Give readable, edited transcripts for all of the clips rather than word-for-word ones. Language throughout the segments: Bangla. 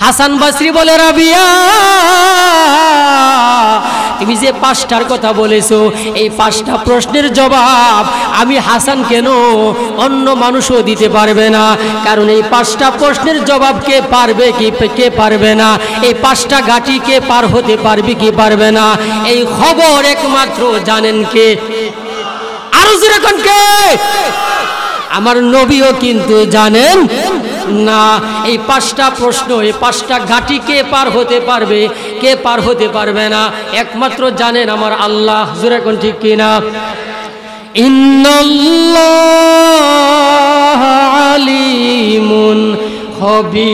হাসান বসরি বলে, রাবিয়া তুমি যে 5টার কথা বলেছো, এই 5টা প্রশ্নের জবাব আমি হাসান কেন অন্য মানুষও দিতে পারবে না। কারণ এই 5টা প্রশ্নের জবাব কে পারবে কে পারবে না, এই 5টা ঘাটি কে পার হতে পারবে কি পারবে না, এই খবর একমাত্র জানেন কে? আরো জোরে কোন কে? আমার নবীও কিন্তু জানেন না। এই 5টা প্রশ্ন, এই 5টা ঘাটি কে পার হতে পারবে কে পার হতে পারবে না, একমাত্র জানেন আমার আল্লাহ। জোরে কোন ঠিক কিনা? ইন্নাল্লাহ আলিমুন খবীর।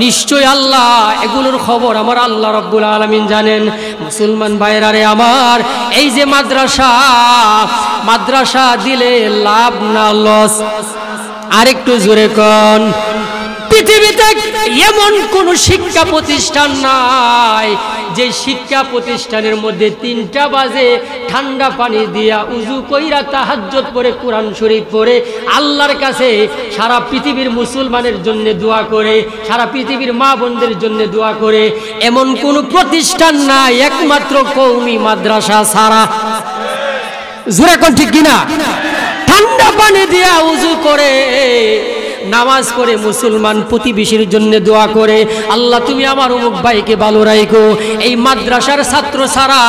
নিশ্চয় আল্লাহ এগুলোর খবর আমার আল্লাহ রাব্বুল আলামিন জানেন। মুসলমান ভাইরা রে আমার, এই যে মাদ্রাসা দিলে লাভ না লস? আরেকটু জোরে কোন। পৃথিবীতে এমন কোন শিক্ষা প্রতিষ্ঠান নাই যে শিক্ষা প্রতিষ্ঠানের মধ্যে 3টা বাজে ঠান্ডা পানি দিয়া উজু কইরা তাহাজ্জুদ পড়ে কোরআন শরীফ পড়ে আল্লাহর কাছে সারা পৃথিবীর মুসলমানের জন্য দোয়া করে, সারা পৃথিবীর মা বোনদের জন্য দোয়া করে, এমন কোন প্রতিষ্ঠান নাই একমাত্র কওমি মাদ্রাসা ছাড়া। জোরে কোন ঠিক কিনা? ঠান্ডা পানি দিয়া উজু করে নামাজ পড়ে মুসলমান প্রতিবেশীর জন্য দোয়া করে, আল্লাহ তুমি আমার অমুক ভাইকে ভালো রাখো। এই মাদ্রাসার ছাত্র ছাড়া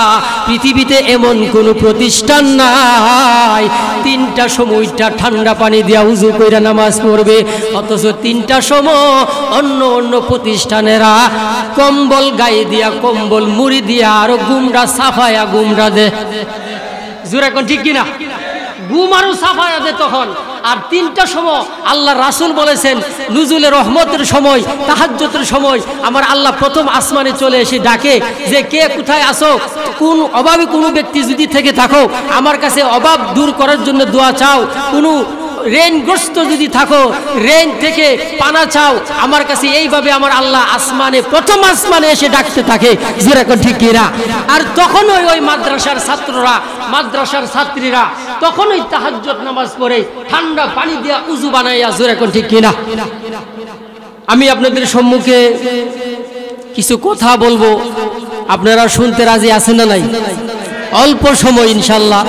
পৃথিবীতে এমন কোন প্রতিষ্ঠান নাই 3টা সময়টা ঠান্ডা পানি দিয়া উজু করে নামাজ পড়বে। অথচ 3টা সময় অন্য প্রতিষ্ঠানেরা কম্বল গায়ে দিয়া, কম্বল মুড়ি দিয়া আরো গুমরা সাফায়া গুমরা দে। জোরে কোন ঠিক কিনা? ঘুম আরো সাফায়া দে তখন। আর 3টা সময় আল্লাহ রাসূল বলেছেন নুজুলে রহমতের সময়, তাহাজ্জুদের সময় আমার আল্লাহ প্রথম আসমানে চলে এসে ডাকে যে কে কোথায় আসো, কোন অভাবে কোনো ব্যক্তি যদি থেকে থাকো আমার কাছে অভাব দূর করার জন্য দোয়া চাও, কোনো ঋণগ্রস্ত যদি থাকো ঋণ থেকে পানা চাও আমার কাছে। এইভাবে আমার আল্লাহ আসমানে প্রথম আসমানে এসে ডাকতে থাকে। জোরে কোন ঠিক কিনা? আর তখনই ওই মাদ্রাসার ছাত্ররা, মাদ্রাসার ছাত্রীরা তখনই তাহাজ্জুদ নামাজ পড়ে ঠান্ডা পানি দিয়া উজু বানাইয়া। জোরে কোন ঠিক কিনা? আমি আপনাদের সম্মুখে কিছু কথা বলবো, আপনারা শুনতে রাজি আছেন না নাই? অল্প সময় ইনশাআল্লাহ,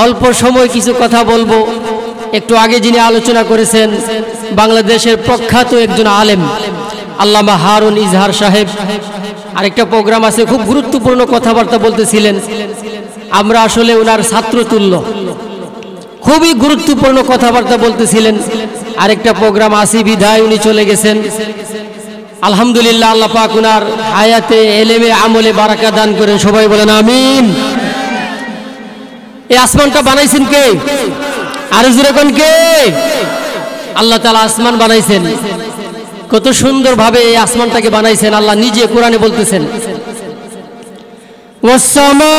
অল্প সময় কিছু কথা বলবো। একটু আগে যিনি আলোচনা করেছেন বাংলাদেশের প্রখ্যাত একজন আলেম আল্লামা হারুন ইজহার সাহেব, আরেকটা প্রোগ্রাম আছে, খুব গুরুত্বপূর্ণ কথাবার্তা বলতেছিলেন। আমরা আসলে ওনার ছাত্র তুল্য, খুবই গুরুত্বপূর্ণ কথাবার্তা বলতেছিলেন। আরেকটা প্রোগ্রাম আসি বিধায় উনি চলে গেছেন। আলহামদুলিল্লাহ, আল্লাহ পাক ওনার হায়াতে এলেমে আমলে বারাকা দান করেন। সবাই বলেন আমিন। এই আসমানটা বানাইছেন কে? আর জোরে কোন কে? আল্লাহ তাআলা আসমান বানাইছেন। কত সুন্দর ভাবে এই আসমানটাকে বানাইছেন আল্লাহ নিজে কোরআনে বলতেছেন, ওয়াসসামা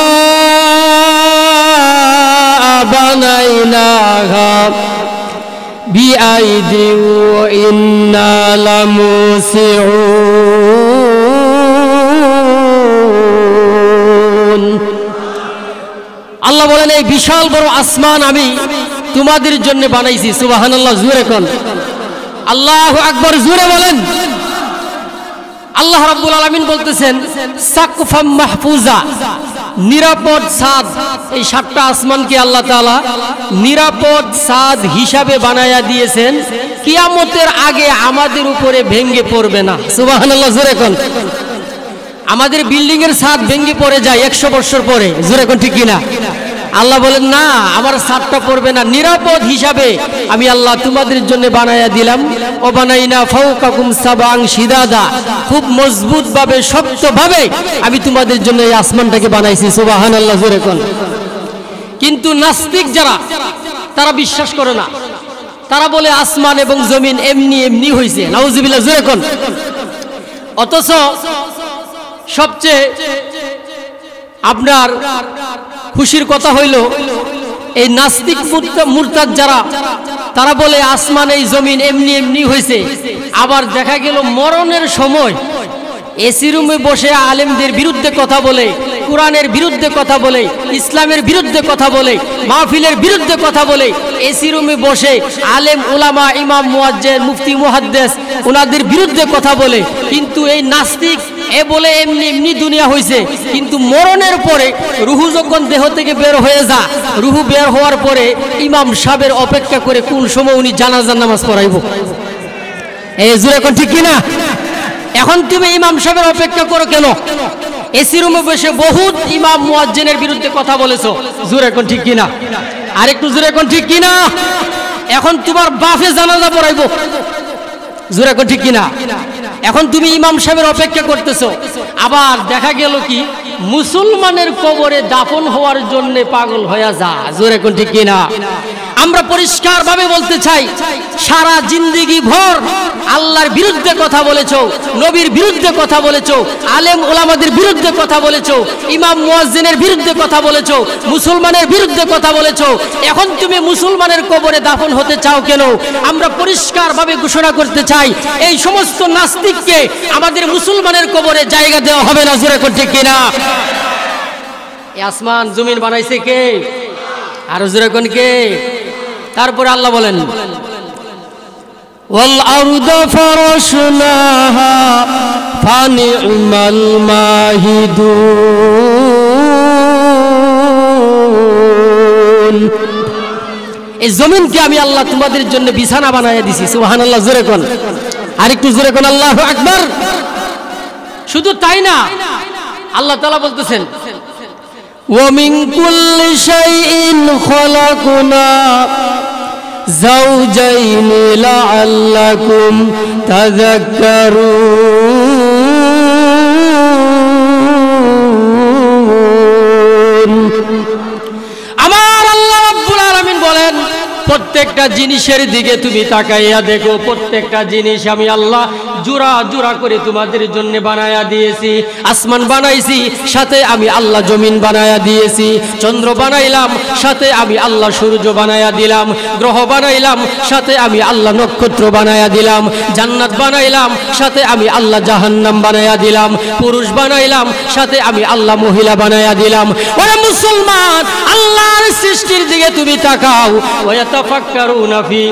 বানাইনাহা বিআইদি ওয়া ইন্না লামুসিউন। আল্লাহ বলেন এই বিশাল বড় আসমান আমি তোমাদের জন্য বানাইছি। সুবহানাল্লাহ, জোরে কোন আল্লাহু আকবার, জোরে বলেন। আল্লাহ রাব্বুল আলামিন বলতেছেন সাকফাম মাহফুজা, নিরাপদ ছাদ। এই 7টা আসমানকে আল্লাহ তাআলা নিরাপদ ছাদ হিসাবে বানায়া দিয়েছেন, কিয়ামতের আগে আমাদের উপরে ভেঙে পড়বে না। সুবহানাল্লাহ, জোরে কোন। আমাদের বিল্ডিং এর ছাদ ভেঙে পড়ে যায় 100 বছর পরে। জোরে কোন ঠিক কিনা? আল্লাহ বলেন না, আমার ছাদটা পড়বে না, নিরাপদ হিসাবে আমি আল্লাহ তোমাদের জন্য বানায়া দিলাম। ও বানাইনা ফাওকাকুম সাবাং শিদাদা, খুব মজবুত ভাবে, শক্ত ভাবে আমি তোমাদের জন্য এই আসমানটাকে বানাইছি। সুবহানাল্লাহ, জোরে কোন। কিন্তু নাস্তিক যারা, তারা বিশ্বাস করে না, তারা বলে আসমান এবং জমিন এমনি এমনি হয়েছে। নাউজুবিল্লাহ, জোরে কোন। অথচ সবচেয়ে আপনার খুশির কথা হইল এই নাস্তিক মুরতাদ যারা, তারা বলে আসমান এই জমিন এমনি এমনি হয়েছে। আবার দেখা গেল মরণের সময় এসি রুমে বসে আলেমদের বিরুদ্ধে কথা বলে কোরআনের বিরুদ্ধে কথা বলে, ইসলামের বিরুদ্ধে কথা বলে, মাহফিলের বিরুদ্ধে কথা বলে, এসি রুমে বসে আলেম উলামা ইমাম মুয়াজ্জিন মুফতি মুহাদ্দিস ওনাদের বিরুদ্ধে কথা বলে, কিন্তু এই নাস্তিক এ বলে এমনি এমনি দুনিয়া হয়েছে, কিন্তু মরণের পরে রুহু যখন দেহ থেকে বের হয়ে যা, রুহু বের হওয়ার পরে ইমাম সাহেবের অপেক্ষা করে কোন সময় উনি জানাজার নামাজ পড়াইব। এই জোরে কোন ঠিক কিনা? এখন তুমি ইমাম সাহেবের অপেক্ষা করো কেন? এসি রুমে বসে বহুত ইমাম মুয়াজ্জিনের বিরুদ্ধে কথা বলেছো, জোরে কোন ঠিক কিনা? আরেকটু জোরে কোন ঠিক কিনা? এখন তোমার বাপে জানাজা পড়াইব, জোরে কোন ঠিক কিনা? এখন তুমি ইমাম সাহেবের অপেক্ষা করতেছো। আবার দেখা গেল কি মুসলমানের কবরে দাফন হওয়ার জন্য পাগল হয়ে যা, জোরে কোন ঠিক কিনা? আমরা পরিষ্কার ভাবে বলতে চাই, সারা জিন্দেগি ভর আল্লাহর বিরুদ্ধে কথা বলেছো, নবীর বিরুদ্ধে কথা বলেছো, আলেম ওলামাদের বিরুদ্ধে কথা বলেছো, ইমাম মুয়াজ্জিনের বিরুদ্ধে কথা বলেছো, মুসলমানের বিরুদ্ধে কথা বলেছো। এখন তুমি মুসলমানের কবরে দাফন হতে চাও কেন? আমরা পরিষ্কার ভাবে ঘোষণা করতে চাই, এই সমস্ত নাস্তিককে আমাদের মুসলমানের কবরে জায়গা দেওয়া হবে না, জোরে করতে কিনা? এই আসমান জমিন বানাইছে কে? আরো জোরে কোন কে? তারপরে আল্লাহ বলেন ওয়াল আরদা ফারাশনাহা ফানি'মাল মাহিদুন। এই জমিনকে আমি আল্লাহ তোমাদের জন্য বিছানা বানায়া দিছি, সুবহানাল্লাহ, জোরে কোন, আরেকটু জোরে কোন আল্লাহু আকবার। শুধু তাই না, আল্লাহ তাআলা বলতেছেন ওয়া মিন কুল্লি শাইইন খালাকনা যাওজাইন লাআল্লাকুম তাযাক্কারুন। আমার আল্লাহ রাব্বুল আলামিন বলেন, প্রত্যেকটা জিনিসের দিকে তুমি তাকাইয়া দেখো, প্রত্যেকটা জিনিস আমি আল্লাহ জোড়া জোড়া করে তোমাদের জন্য বানায়া দিয়েছি। আসমান বানাইছি, সাথে আমি আল্লাহ জমিন বানায়া দিয়েছি। চন্দ্র বানাইলাম, সাথে আমি আল্লাহ সূর্য বানায়া দিলাম। গ্রহ বানাইলাম, সাথে আমি আল্লাহ নক্ষত্র বানায়া দিলাম। জান্নাত বানাইলাম, সাথে আমি আল্লাহ জাহান্নাম বানায়া দিলাম। পুরুষ বানাইলাম, সাথে আমি আল্লাহ মহিলা বানায়া দিলাম। ওরে মুসলমান, আল্লাহর সৃষ্টির দিকে তুমি তাকাও। ওয়াতাফাক্কারুনা ফি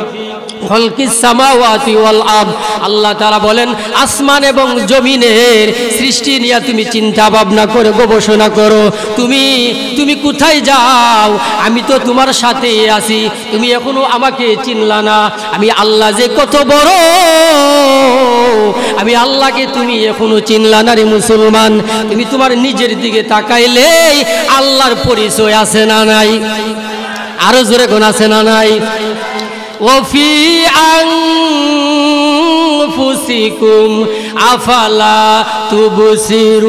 খালকিস সামাওয়াতি ওয়াল আরদ। আল্লাহ তাআলা বলেন, আসমান এবং জমিনের সৃষ্টি নিয়ে তুমি চিন্তা ভাবনা করে গবেষণা করো। তুমি কোথায় যাও? আমি তো তোমার সাথে আছি, তুমি এখনো আমাকে চিনলা না। আমি আল্লাহ যে কত বড়, আমি আল্লাহকে তুমি এখনো চিনলা না রে মুসলমান। তুমি তোমার নিজের দিকে তাকাইলেই আল্লাহর পরিচয় আছে না নাই? আরো জোরে কোন আছে না নাই? ওফি আনফুসিকুম আফালা তুবসিরুন।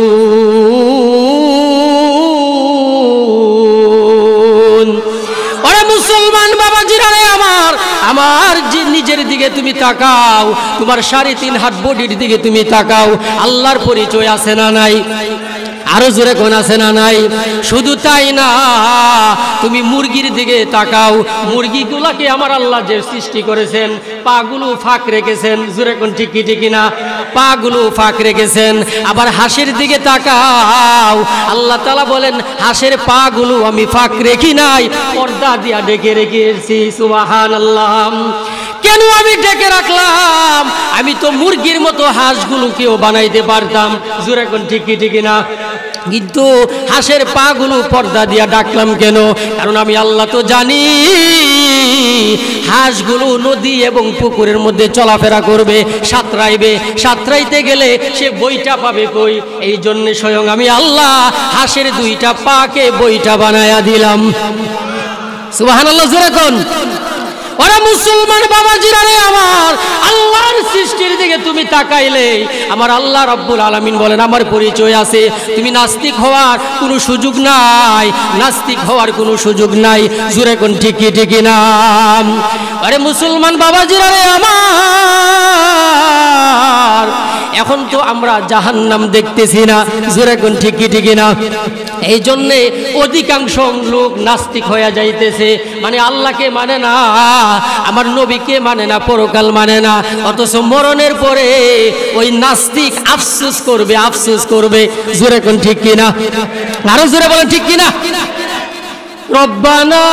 ওরে মুসলমান বাবাজিরা রে আমার নিজের দিকে তুমি তাকাও, তোমার 3.5 হাত বডির দিকে তুমি তাকাও, আল্লাহর পরিচয় আছে না নাই? আরো জোরে কোন আছে না নাই? শুধু তাই না, তুমি মুরগির দিকে তাকাও, মুরগিগুলাকে আমার আল্লাহ যে সৃষ্টি করেছেন, পাগুলো ফাঁক রেখেছেন, জোরে কোন ঠিক কি না? পাগুলো ফাঁক রেখেছেন। আবার হাঁসের দিকে তাকাও, আল্লাহ তাআলা বলেন, হাঁসের পাগুলো আমি ফাঁক রেখি নাই, পর্দা দিয়া ঢেকে রেখেছি। সুবহানাল্লাহ। কেন আমি ঢেকে রাখলাম? আমি তো মুরগির মতো হাঁসগুলোকেও বানাইতে পারতাম, জোরে কোন ঠিক না? কিন্তু হাঁসের পাগুলো পর্দা দিয়া ডাকলাম কেন? কারণ আমি আল্লাহ তো জানি হাঁসগুলো নদী এবং পুকুরের মধ্যে চলাফেরা করবে, সাঁতরাইবে, সাঁতরাইতে গেলে সে বইটা পাবে কই? এই জন্য স্বয়ং আমি আল্লাহ হাঁসের 2টা পাকে বইটা বানায়া দিলাম। সুবহানাল্লাহ, জোরে কোন। ওরা মুসলমান বাবাজিরা রে আমার, আল্লাহর সৃষ্টির দিকে তুমি তাকাইলে আমার আল্লাহ রাব্বুল আলামিন বলেন, আমার পরিচয় আছে। তুমি নাস্তিক হওয়ার কোনো সুযোগ নাই, নাস্তিক হওয়ার কোনো সুযোগ নাই, জোরে কোন ঠিক না? আরে মুসলমান বাবাজিরা রে আমার, এখন তো আমরা জাহান্নাম দেখতেছি না, জোরে কোন ঠিক না? এই জন্যে অধিকাংশ লোক নাস্তিক হয়ে যাইতেছে, মানে আল্লাহকে মানে না, আমার নবীকে মানে না, পরকাল মানে না, অথচ মরণের পরে ওই নাস্তিক আফসোস করবে, আফসোস করবে। জোরে কোন ঠিক কিনা? আরো জোরে বলেন ঠিক কিনা? রব্বানা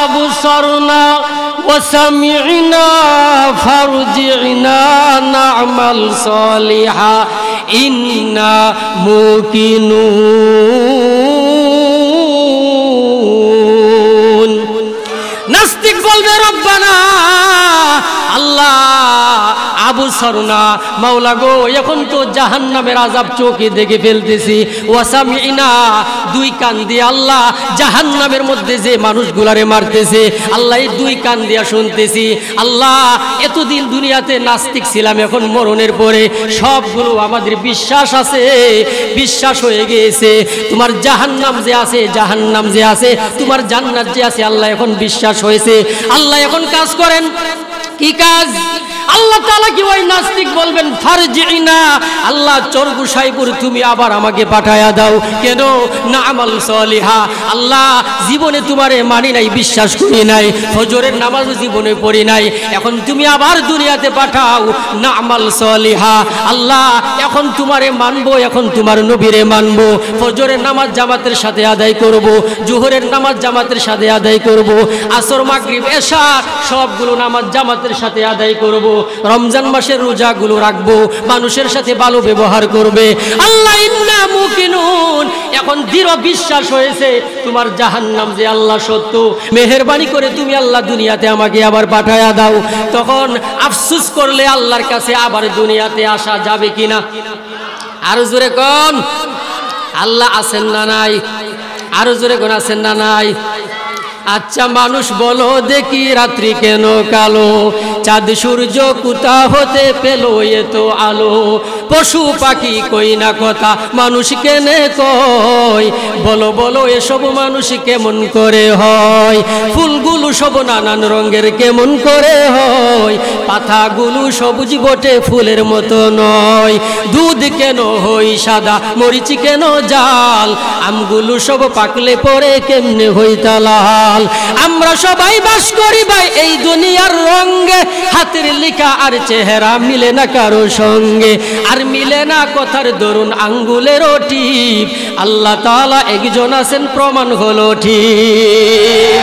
আবসারনা ওয়া সামি'না ফারজি'না না'মাল সালিহা ইন্না মুকিনুন। নাস্তিক বলবে রব্বানা, আল্লাহ আবু সরনা, মাওলা গো এখন তো জাহান্নামের আযাব চোখে দেখে ফেলতেছি, ওয়াসামিনা দুই কান দিয়ে আল্লাহ জাহান্নামের মধ্যে যে মানুষগুলারে মারতেছে আল্লাহ এই দুই কান দিয়া শুনতেছি। আল্লাহ এতদিন দুনিয়াতে নাস্তিক ছিলাম, এখন মরণের পরে সবগুলো আমাদের বিশ্বাস আছে, বিশ্বাস হয়ে গিয়েছে। তোমার জাহান্নাম যে আছে, জাহান্নাম যে আছে, তোমার জান্নাত যে আছে, আল্লাহ এখন বিশ্বাস হয়েছে। আল্লাহ এখন কাজ করেন, কি কাজ? আল্লাহ তাআলা কি ওই নাস্তিক বলবেন ফারজিনা, আল্লাহ চরগুসাইপুর তুমি আবার আমাকে পাঠায়া দাও। কেন? না'মাল সালিহা, আল্লাহ জীবনে তোমারে মানি নাই, বিশ্বাস করি নাই, ফজরের নামাজও জীবনে পড়ি নাই, এখন তুমি আবার দুনিয়াতে পাঠাও না'মাল সালিহা। আল্লাহ এখন তোমারে মানবো, এখন তোমার নবীরে মানবো, ফজরের নামাজ জামাতের সাথে আদায় করব, জোহরের নামাজ জামাতের সাথে আদায় করব, আসর মাগরিব এশা সবগুলো নামাজ জামাতের সাথে আদায় করব, রমজান মাসের রোজাগুলো রাখবো, মানুষের সাথে ভালো ব্যবহার করবে। আল্লাহ ইন্না মুকিনুন, এখন দৃঢ় বিশ্বাস হয়েছে তোমার জাহান্নাম যে আল্লাহ সত্য, মেহেরবানি করে তুমি আল্লাহ দুনিয়াতে আমাকে আবার পাঠায়া দাও। তখন আফসোস করলে আল্লাহর কাছে আবার দুনিয়াতে আসা যাবে কিনা? আরো জোরে কোন আল্লাহ আছেন না নাই? আরো জোরে কোন আছেন না নাই? আচ্ছা মানুষ বলো দেখি রাত্রি কেন কালো, চাঁদ সূর্য কোথা হতে পেল এত আলো, পশু পাখি কই না কথা মানুষ কেনে কয়, বলো বলো এসব মানুষ কেমন করে হয়, ফুলগুলো সব নানান রঙের কেমন করে হয়, পাতাগুলো সবুজ বটে ফুলের মতো নয়, দুধ কেন হই সাদা মরিচ কেন জাল, আমগুলো সব পাকলে পরে কেমনে হই তালাল, আমরা সবাই বাস করি ভাই এই দুনিয়ার রঙে, হাতের লেখা আর চেহারা মিলে না কারো সঙ্গে, আর মিলে না কথার দরুন আঙ্গুলেরও টিপ, আল্লাহ তাআলা একজন আছেন প্রমাণ হলো ঠিক।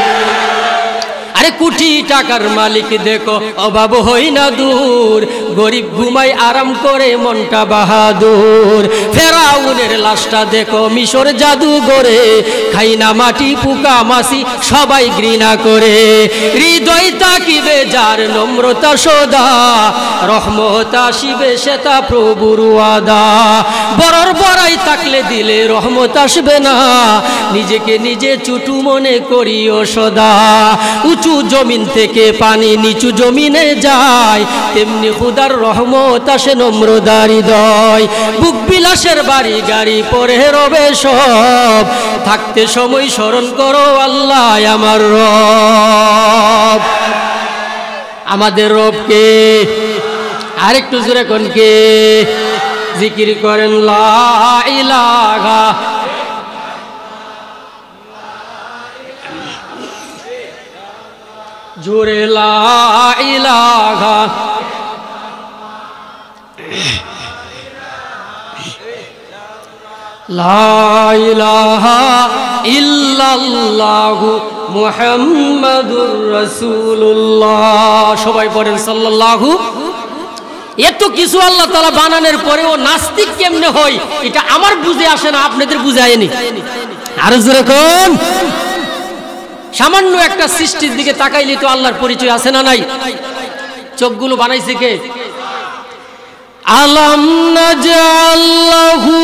আরে কোটি টাকার মালিক দেখো অভাব হই না দূর, গরিব ঘুমাই আরাম করে মনটা বাহাদুর, ফেরাউনের লাশটা দেখো মিশর জাদুঘরে, খাই না মাটি পোকা মাছি সবাই ঘৃণা করে, হৃদয় তাকিবে যার নম্রতা সদা, রহমত আসিবে সেটা প্রভুর ওয়াদা, বড়র বড়াই থাকলে দিলে রহমত আসবে না, নিজেকে নিজে ছোট মনে করিও সদা, উঁচু জমিন থেকে পানি নিচু জমিনে যায়, তেমনি খোদার রহমত আসে নম্রদার হৃদয়, বুক বিলাসের বাড়ি গাড়ি পরে রবে সব, থাকতে সময় স্মরণ করো আল্লাহ আমার রব। আমাদের রবকে আরেকটু জোরে কোন কে? জিকির করেন লা ইলাহা, জোরে লা ইলাহা, লা ইলাহা ইল্লাল্লাহু মুহাম্মাদুর রাসূলুল্লাহ। সবাই পড়েন সাল্লাল্লাহু। এত কিছু আল্লাহ তাআলা বানানোর পরেও নাস্তিক কেমনে হয় এটা আমার বুঝে আসে না, আপনাদের বুঝায়নি। আর যেরকম সামান্য একটা সৃষ্টির দিকে তাকাইলে তো আল্লাহর পরিচয় আছে না নাই? চোখগুলো বানাইছে কে? আলাম নাজাল্লাহু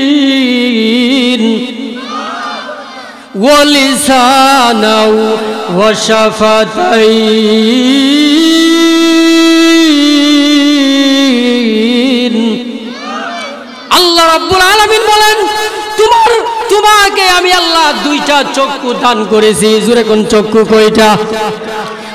আইনাইন ওয়া লিসানাও ওয়া শাফাতাইন। আল্লাহ রাব্বুল আলামিন বলেন তোমাকে আমি আল্লাহ দুইটা চক্ষু দান করেছি। জোরে কোন চক্ষু কয়টা?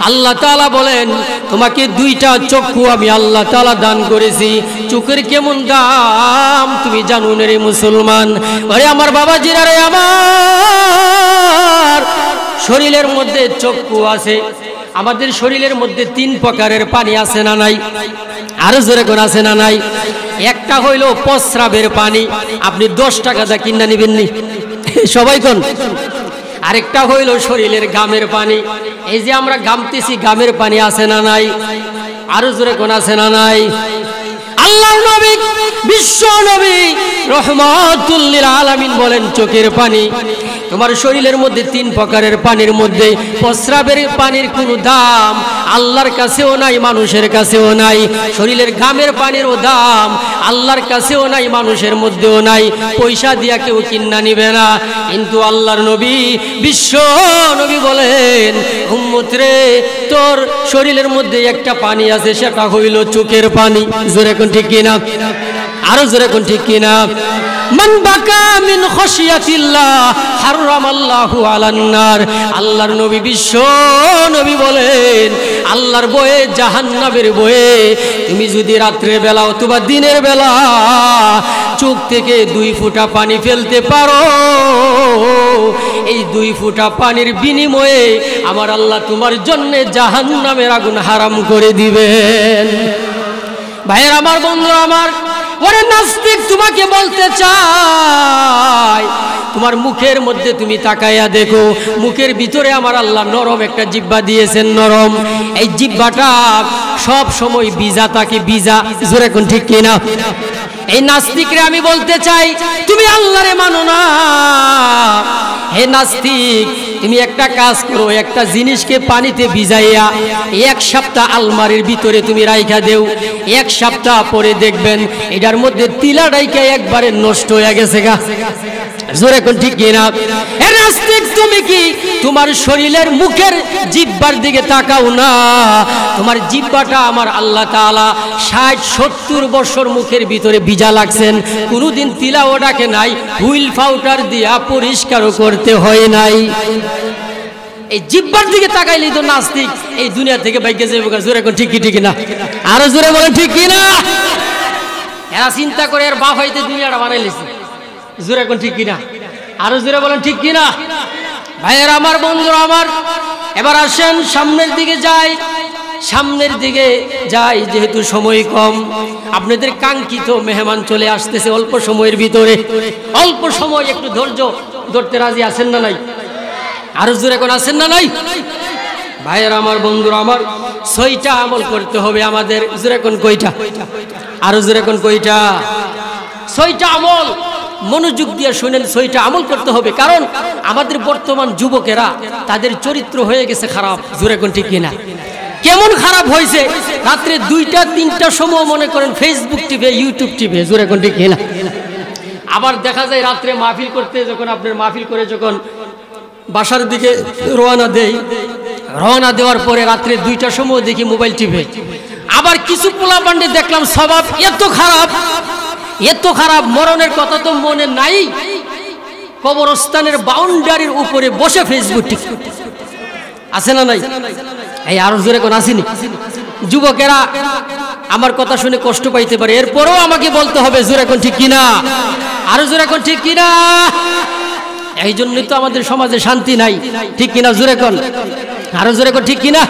আল্লাহ তাআলা বলেন তোমাকে দুইটা চক্ষু আমি আল্লাহ তাআলা দান করেছি, চোখের কেমন দাম তুমি জানো না রে মুসলমান। আরে আমার বাবাজিরা রে, আমার শরীরের মধ্যে চক্ষু আছে, আমাদের শরীরের মধ্যে 3 প্রকারের পানি আছে না নাই? আরো জোরে করে আছে না নাই? একটা হইল প্রস্রাবের পানি, আপনি 10 টাকা দিয়ে কিনা নিবেন নি সবাই কোন। আরেকটা হইল শরীরের ঘামের পানি, এই যে আমরা ঘামতেছি ঘামের পানি আছে না নাই? আরো জোরে কোন আছে না নাই? আল্লাহর নবী বিশ্ব নবী রহমাতুল লিল আলামিন বলেন চোখের পানি। তোমার শরীরের মধ্যে 3 প্রকারের পানির মধ্যে প্রস্রাবের পানির কোনো দাম আল্লাহর কাছেও নাই, মানুষের কাছেও নাই। শরীরের ঘামের পানিরও দাম আল্লাহর কাছেও নাই, মানুষের মধ্যেও নাই। পয়সা দিয়া কেউ কিনা নিবে না। কিন্তু আল্লাহর নবী বিশ্ব নবী বলেন উম্মত রে, তোর শরীরের মধ্যে একটা পানি আছে, সেটা হইল চোখের পানি। জোরে কোন ঠিক কিনা? আরো জোরে কোন ঠিক কিনা? মান বাকা মিন খাশিয়াতিল্লাহ হারামাল্লাহু আলান নার। আল্লাহর নবী বিশ্ব নবী বলেন আল্লাহর ভয়ে, জাহান্নামের ভয়ে তুমি যদি রাত্রে বেলা অথবা দিনের বেলা চোখ থেকে 2 ফোঁটা পানি ফেলতে পারো, এই 2 ফোঁটা পানির বিনিময়ে আমার আল্লাহ তোমার জন্য জাহান্নামের আগুন হারাম করে দিবেন। ভাইয়ের আমার, বন্ধু আমার, ওরে নাস্তিক, তোমাকে বলতে চাই তোমার মুখের মধ্যে তুমি তাকাইয়া দেখো, মুখের ভিতরে আমার আল্লাহ নরম একটা জিহ্বা দিয়েছেন, নরম। এই জিহ্বাটা সব সময় ভিজা থাকে, ভিজা। জোরে কোন ঠিক কিনা? এই নাস্তিকরে আমি বলতে চাই তুমি আল্লাহরে মানো না। হে নাস্তিক, তুমি একটা কাজ করো, একটা জিনিসকে পানিতে ভিজাইয়া 1 সপ্তাহ আলমারির ভিতরে তুমি রাইখা দেও। 1 সপ্তাহ পরে দেখবেন এটার মধ্যে তিলা রাইখা একবারে নষ্ট হয়ে গেছে গা। জোরে কোন ঠিক কিনা? হে নাস্তিক, তুমি কি তোমার শরীরের মুখের জিহ্বার দিকে তাকাও না? তোমার জিহ্বাটা আমার আল্লাহ তাআলা 60-70 বছর মুখের ভিতরে ভিজা লাগছেন, কোনোদিন তিলা ওটাকে নাই, হুইল পাউডার দিয়া পরিষ্কারও করতে হয় নাই। এই জিহ্বার দিকে তাকাইলেই তো নাস্তিক এই দুনিয়া থেকে ভাগ্যে যাবে। জোরে কোন ঠিক কি ঠিক না? আরো জোরে বলেন ঠিক কি না? এরা চিন্তা করে এর বাপ হইতে দুনিয়াটা বানাইলেছে। জোরে কোন ঠিক কি না? আরো জোরে বলেন ঠিক কি না? ভাইয়ের আমার, বন্ধুরা আমার, এবার আসেন সামনের দিকে যাই। সামনের দিকে যাই, যেহেতু সময় কম, আপনাদের কাঙ্ক্ষিত মেহমান চলে আসতেছে অল্প সময়ের ভিতরে। অল্প সময়, একটু ধৈর্য ধরতে রাজি আছেন না নাই? আরো জোরে কোন আছেন না নাই? ভাইয়ের আমার, বন্ধুরা আমার, 6টা আমল করতে হবে আমাদের। জোরে কোন কয়টা? আরো জোরে কোন কয়টা? 6টা আমল মনোযোগ দিয়ে শুনেন। 6টা আমল করতে হবে, কারণ আমাদের বর্তমান যুবকেরা তাদের চরিত্র হয়ে গেছে খারাপ। জোরে কোন ঠিক কিনা? কেমন খারাপ হয়েছে? রাত্রে 2টা-3টার সময় মনে করেন ফেসবুক টিপে, ইউটিউব টিপে। জোরে কোন ঠিক কিনা? আবার দেখা যায় রাত্রে মাহফিল করতে, যখন আপনার মাহফিল করে যখন বাসার দিকে রওনা দেই, রওনা দেওয়ার পরে রাত্রে 2টার সময় দেখি মোবাইল টিপে। আবার কিছু পোলাপান্ডে দেখলাম স্বভাব এত খারাপ, এত খারাপ, মরণের কথা তো মনে নাই, কবরস্থানের বাউন্ডারির উপরে বসে ফেসবুক টিপে। আছে না নাই? এই আরো জোরে কোন আসেনি? যুবকেরা আমার কথা শুনে কষ্ট পাইতে পারে, এরপরও আমাকে বলতে হবে জোরে কোন ঠিক কিনা? আরো জোরে কোন ঠিক কিনা? এই জন্যই তো আমাদের সমাজে শান্তি নাই, ঠিক কিনা? জোরে কোন, আরো জোরে কোন ঠিক কিনা?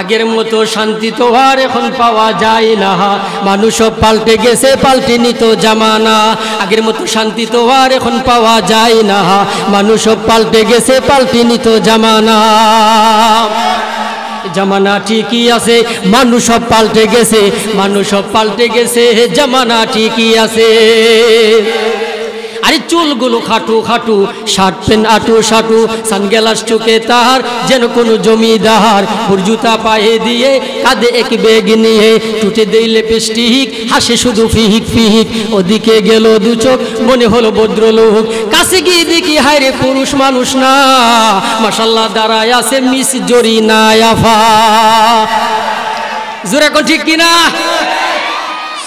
আগের মতো শান্তি তো আর এখন পাওয়া যায় না, মানুষ সব পাল্টে গেছে, পাল্টেনি তো জামানা। আগের মতো শান্তি তো আর এখন পাওয়া যায় না, মানুষ সব পাল্টে গেছে, পাল্টেনি তো জামানা। জামানা ঠিকই আছে, মানুষ সব পাল্টে গেছে, মানুষ সব পাল্টে গেছে, জামানা ঠিকই আছে। আরে চুলগুলো খাটু খাটু, শার্ট প্যান্ট আটু সাটু, সানগ্লাস চোখে তার যেন কোনো জমিদার, জুতা পায়ে দিয়ে কাঁধে এক ব্যাগ নিয়ে, টুটে দেই লিপস্টিক, হাসে শুধু ফিহিক ফিহিক। ওদিকে গেল 2 চোখ, মনে হলো ভদ্রলোক, কাছে গিয়ে দেখি হায় রে পুরুষ মানুষ না, মাশাআল্লাহ দাঁড়ায় আছে মিস জরিনা আফা। জোরে কোন ঠিক কিনা?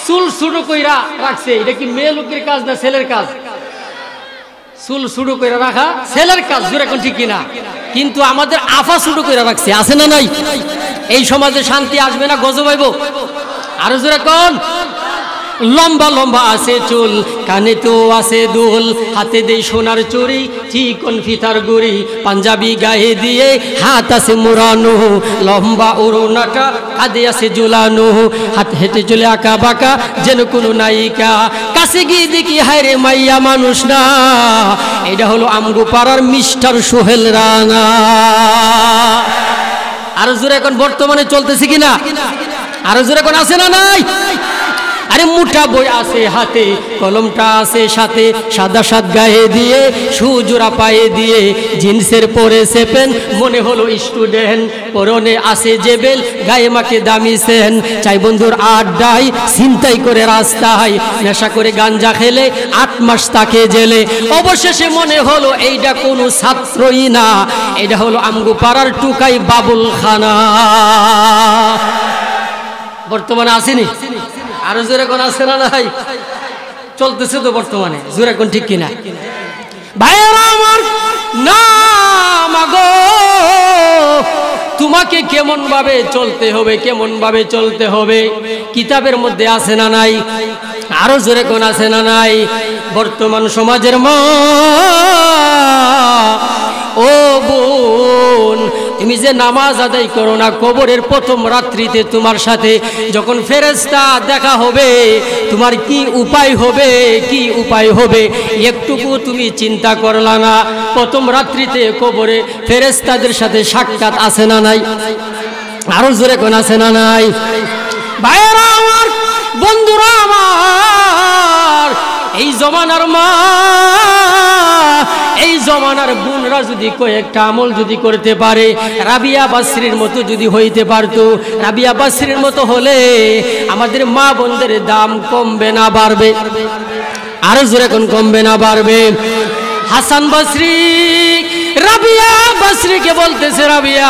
চুল ছোট কইরা রাখছে, এটা কি মেয়ে লোকের কাজ না ছেলের কাজ? চুল শুরু করে রাখা ছেলের কাজ। জোরে কোন ঠিক কিনা? কিন্তু আমাদের আফা শুরু করে রাখছে, আছে না নাই? এই সমাজে শান্তি আসবে না, গজব হইব। আরো জোরে কোন? লম্বা লম্বা আছে চুল, কানে তো আছে দুল, হাতে দেই সোনার চুরি, চিকন ফিতার গুড়ি, পাঞ্জাবি গায়ে দিয়ে হাত আছে মোড়ানো, লম্বা ওড়নাটা কাঁধে আছে ঝুলানো, হাত হেঁটে চলে আঁকা বাঁকা যেন কোনো নায়িকা। কাছে গিয়ে দেখি হায় রে মাইয়া মানুষ না, এটা হলো আমগো পাড়ার মিস্টার সোহেল রানা। আরো জোরে এখন বর্তমানে চলতেছে কিনা? আরো জোরে এখন আছে না নাই? আরে মুঠা বই আছে হাতে, কলমটা আছে সাথে, সাদা সাদ গায়ে দিয়ে, সুজোড়া পায়ে দিয়ে, জিন্সের পরে সেপেন, মনে হলো স্টুডেন্ট, পরনে আছে জেবেল, গায়ে মাকে দামি সেন, চাই বন্ধুর আড্ডায়, ছিনতাই করে রাস্তায়, নেশা করে গাঞ্জা খেলে 8 মাস তাকে জেলে। অবশেষে মনে হলো এইটা কোনো ছাত্রই না, এটা হলো আমগো পাড়ার টুকাই বাবুল খানা। বর্তমানে আসেনি? আরো জোরে কোন আছে না নাই? চলতেছে তো বর্তমানে, জোরে কোন ঠিক কিনা? ভাইরা আমার না মাগো, তোমাকে কেমন ভাবে চলতে হবে, কেমন ভাবে চলতে হবে কিতাবের মধ্যে আছে না নাই? আরো জোরে কোন আছে না নাই? বর্তমান সমাজের মা ও বোন, তুমি যে নামাজ আদায় করো না, কবরের প্রথম রাত্রিতে তোমার সাথে যখন ফেরেশতা দেখা হবে, তোমার কি উপায় হবে, কি উপায় হবে একটুকু তুমি চিন্তা করলা না? প্রথম রাত্রিতে কবরে ফেরেশতাদের সাথে সাক্ষাৎ আছে না নাই? আরো জোরে কোন আছে না নাই? ভাইরা আমার, বন্ধুরা আমার, এই জমানার মা, এই জমানার বোনরা যদি কয়েকটা আমল যদি করতে পারে, রাবিয়া বাসরির মতো যদি হইতে পারতো, রাবিয়া বাসরির মতো হলে আমাদের মা বোনদের দাম কমবে না বাড়বে? আরো জোরে কোন কমবে না বাড়বে? হাসান বসরি রাবিয়া বসরিকে বলতেছে, রাবিয়া,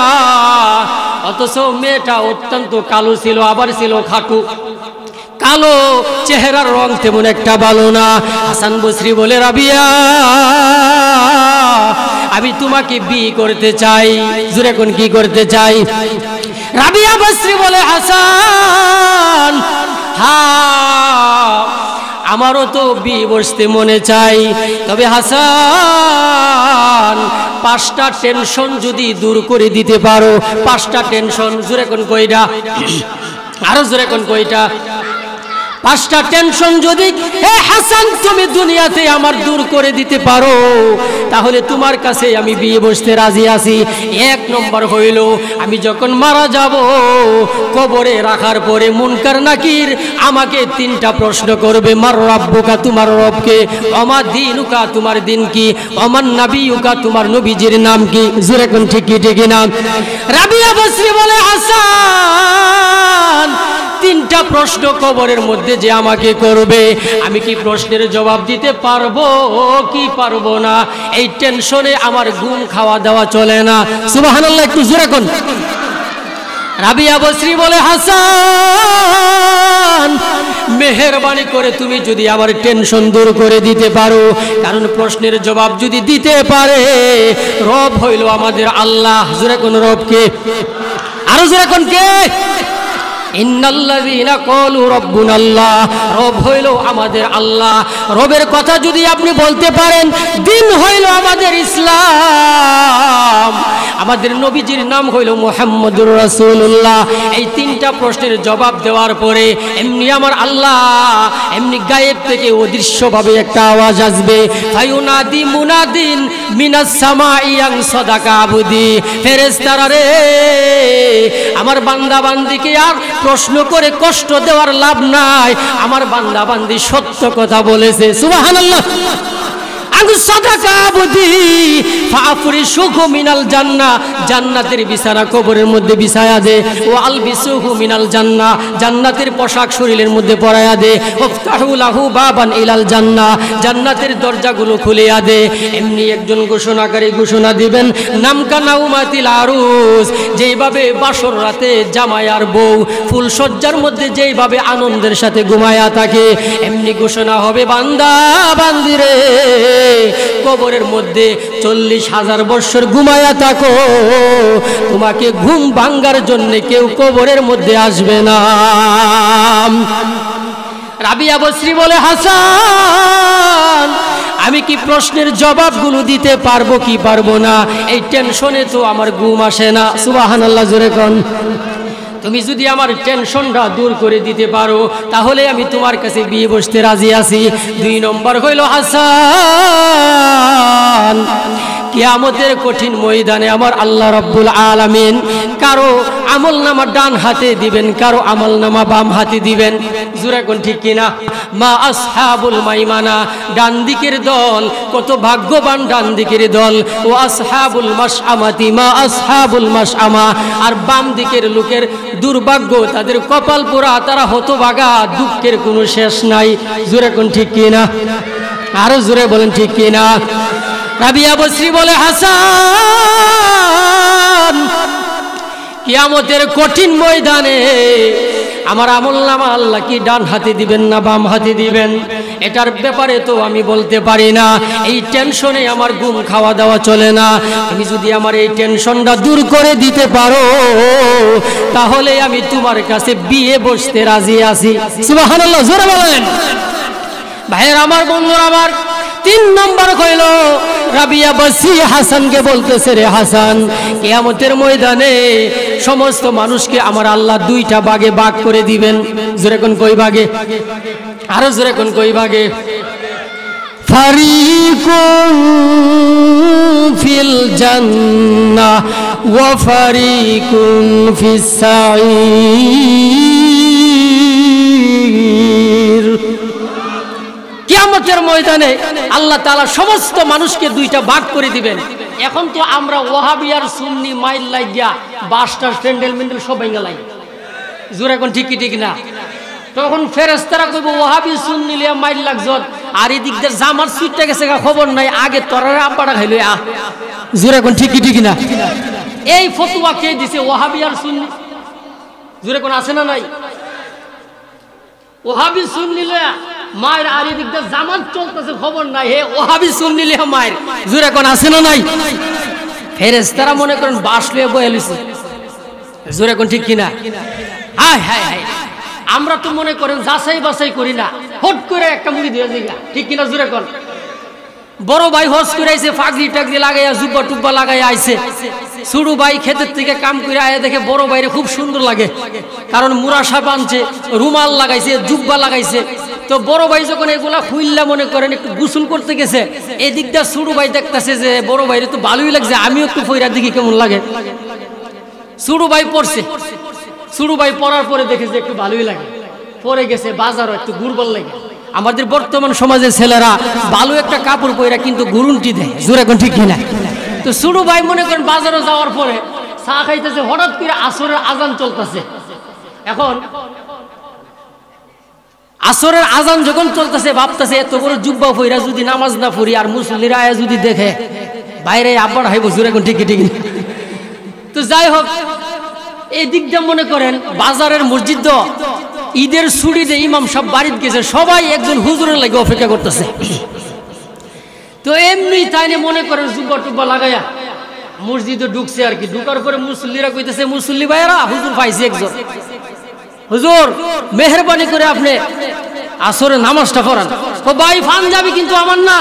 অথচ মেয়েটা অত্যন্ত কালো ছিল, আবার ছিল খাটু, কালো, চেহারার রং তেমন একটা ভালো না। হাসান বসরি বলে, রাবিয়া, আমি তোমাকে বিয়ে করতে চাই। জোরে কোন কি করতে চাই? রাবিয়া বসরি বলে, হাসান, হ্যাঁ আমারও তো বিয়ে বসতে মনে চাই, তবে হাসান 5টা টেনশন যদি দূর করে দিতে পারো, 5টা টেনশন। জোরে কোন কইটা? আরো জোরে কোন কইটা? 5টা টেনশন যদি হে হাসান তুমি দুনিয়াতে আমার দূর করে দিতে পারো, তাহলে তোমার কাছে আমি বিয়ে বসতে রাজি আছি। 1 নম্বর হইল, আমি যখন মারা যাব, কবরে রাখার পরে মুনকার নাকির আমাকে 3টা প্রশ্ন করবে। মার রাব্বুকা, তোমার রবকে, ওমা দীনুকা, তোমার দিন কি, ওমান নাবিয়ুকা, তোমার নবীজির নাম কি? জোরে কোন ঠিক কি ঠিক না? রাবিয়া বসরি বলে, হাসান 3টা প্রশ্ন কবরের মধ্যে যে আমাকে করবে, আমি কি প্রশ্নের জবাব দিতে পারবো কি পারবো না? এই টেনশনে আমার ঘুম খাওয়া দাওয়া চলে না। সুবহানাল্লাহ, একটু জোরে কোন। রাবিয়া বসরি বলে, হাসান মেহেরবানি করে তুমি যদি আমার টেনশন দূর করে দিতে পারো, কারণ প্রশ্নের জবাব যদি দিতে পারে, রব হইল আমাদের আল্লাহ। জোরে কোন রবকে? আরো জোরে কোন কে? ইন্নাল্লাযীনা ক্বালু রাব্বুনাল্লাহ, রব হইল আমাদের আল্লাহ। রবের কথা যদি আপনি বলতে পারেন, দিন হইল আমাদের ইসলাম, আমাদের নবীজির নাম হইল মুহাম্মদুর রাসূলুল্লাহ। এই 3টা প্রশ্নের জবাব দেওয়ার পরে এমনি আমার আল্লাহ এমনি গায়েব থেকে অদৃশ্যভাবে একটা আওয়াজ আসবে, ফায়ুনাদি মুনাদিন মিনাস সামাই আন সাদাকা আবদি। ফেরেশতারা রে, আমার বান্দা বান্দিকে আর প্রশ্ন করে কষ্ট দেওয়ার লাভ নাই, আমার বান্দা বান্দি সত্য কথা বলেছে। সুবহানাল্লাহ। জান্নাতের বিছানা কবরের মধ্যে বিছায়া দে, ও আলবিসুহু মিনাল জান্নাহ, জান্নাতের পোশাক শরীরের মধ্যে পরায়া দে, ওফতাহু লাহু বাবান ইলাল জান্নাহ, জান্নাতের দরজাগুলো খুলিয়া দে। এমনি একজন ঘোষণাকারী ঘোষণা দিবেন, নামকা নাউমাতিল আরুস, যেইভাবে বাসর রাতে জামাই আর বউ ফুলসজ্জার মধ্যে যেইভাবে আনন্দের সাথে ঘুমায়া থাকে, এমনি ঘোষণা হবে, বান্দা বান্দিরে কবরের মধ্যে 40,000 বছর ঘুমায়া থাকো, তোমাকে ঘুম ভাঙ্গার জন্য কেউ কবরের মধ্যে আসবে না। রাবিয়া বসরি বলে, হাসান আমি কি প্রশ্নের জবাবগুলো দিতে পারবো কি পারবো না, এই টেনশনে তো আমার ঘুম আসে না। সুবহানাল্লাহ, জোরে কোন। তুমি যদি আমার টেনশনটা দূর করে দিতে পারো তাহলে আমি তোমার কাছে বিয়ে বসতে রাজি আছি। 2 নম্বর হইল, হাসান কিয়ামতের কঠিন ময়দানে আমার আল্লাহ রাব্বুল আলামিন কারো আমলনামা ডান হাতে দিবেন, কারো আমলনামা বাম হাতে দিবেন। জোরে কোন ঠিক কিনা? মা আসহাবুল মাইমানা, ডান দিকের দল কত ভাগ্যবান ডান দিকের দল। ও আসহাবুল মাশআমাতি, মা আসহাবুল মাশআমা, আর বাম দিকের লোকের দুর্ভাগ্য, তাদের কপাল পোড়া, তারা হতভাগা, দুঃখের কোনো শেষ নাই। জোরে কোন ঠিক কিনা? আরো জোরে বলেন ঠিক কিনা? রাবিয়া বসরি বলে, হাসান কিয়ামতের কঠিন ময়দানে আমার আমলনামা আল্লাহ কি ডান হাতে দিবেন না বাম হাতে দিবেন, এটার ব্যাপারে তো আমি বলতে পারি না। এই টেনশনে আমার ঘুম খাওয়া দাওয়া চলে না। তুমি যদি আমার এই টেনশনটা দূর করে দিতে পারো তাহলে আমি তোমার কাছে বিয়ে বসতে রাজি আছি। সুবহানাল্লাহ, জোরে বলেন। ভাইয়ের আমার, বন্ধুরা আমার, 3 নম্বর কইল, রাবিয়া বসরি হাসানকে বলতেছে, রে হাসান কিয়ামতের ময়দানে সমস্ত মানুষকে আমার আল্লাহ 2টা ভাগে ভাগ করে দিবেন। জোরে কোন কই ভাগে? আরো জোরে কোন কই ভাগে? ফারিকুন ফিল জান্নাহ ওয়া ফারিকুন ফিস সাঈর। কিয়ামতের ময়দানে আল্লাহ তাআলা সমস্ত মানুষকে 2টা ভাগ করে দিবেন। এখন তো আমরা ওয়াহাবি আর সুন্নি মাইল লাগিয়া বাসটা স্ট্যান্ডেল মেন্ডেল সব ভেঙে লাই। জোরে কোন ঠিক কি ঠিক না? তখন ফেরেশতারা কইব ওয়াহাবি সুন্নি লিয়া মাইল লাগজত, আর এদিক দিয়ে জামার সুইটটা গেছে খবর নাই, আগে তোরারে আব্বাটা খাইলো। জোরে কোন ঠিক কি ঠিক না? এই ফতোয়া কে দিছে? ওয়াহাবি আর সুন্নি। জোরে কোন আছে না নাই? ওয়াহাবি সুন্নি লিয়া মায়ের, আর এদিক দিয়ে জামাত চলতেছে খবর নাই, হে ওয়াহাবি সুন্নি লিয়া মায়ের। জোরে কোন আছে না নাই? ফেরেশতারা মনে করেন বাস লিয়ে বয়ে লইছে। জোরে কোন ঠিক কিনা? হায় হায় হায়, আমরা তো মনে করেন যাচাই বাছাই করি না, হট করে একটা মুড়ি দিয়ে দিগা, ঠিক কিনা? জোরে কোন। বড় ভাই হজ করে আইছে, ফাগরি টাগরি লাগাইয়া জুব্বা টুব্বা লাগাইয়া আইছে। ছোট ভাই ক্ষেতের থেকে কাম করে আয়া দেখে বড় ভাইরে খুব সুন্দর লাগে, কারণ মুরাশা বানছে, রুমাল লাগাইছে, জুব্বা লাগাইছে। তো বড় ভাই যখন এগুলা খুইল্লা মনে করেন একটু গোসল করতে গেছে, এদিক দিয়ে ছোট ভাই দেখতেছে যে বড় ভাইরে তো ভালোই লাগছে, আমিও একটু ফইরা দেখি কেমন লাগে। ছোট ভাই পড়ছে, ছোট ভাই পড়ার পরে দেখে যে একটু ভালোই লাগে, পরে গেছে বাজারও একটু ঘুরবার লাগে। আমাদের বর্তমান সমাজের ছেলেরা ভালো একটা কাপড় পরে কিন্তু গুরুন্টি দেয়। জোরে কোন ঠিক কিনা? তো ছোট ভাই মনে করেন বাজারে যাওয়ার পরে চা খাইতেছে, হঠাৎ করে আসরের আজান চলতেছে। এখন আসরের আজান যখন চলতেছে ভাবতেছে এত বড় জুব্বা পইরা যদি নামাজ না পড়ি আর মুসল্লিরা আয়া যদি দেখে, বাইরে আব্বার হাইব। জোরে কোন ঠিক ঠিক। তো যাই হোক, এই দিক দিয়ে মনে করেন বাজারের মসজিদ ঈদের ছুটিতে ইমাম সব বাড়িতে গেছে, সবাই একজন হুজুরের লাগে অপেক্ষা করতেছে। তো এমনি তাই মনে করেন জুব্বা টুব্বা লাগাইয়া মসজিদে ঢুকছে আর কি। ঢুকার পরে মুসল্লিরা কইতেছে, মুসল্লি ভাইয়েরা হুজুর পাইছে একজন, হুজুর মেহরবানি করে আপনি আসরে নামাজটা পড়ান। তো ভাই পাঞ্জাবি কিন্তু আমার না,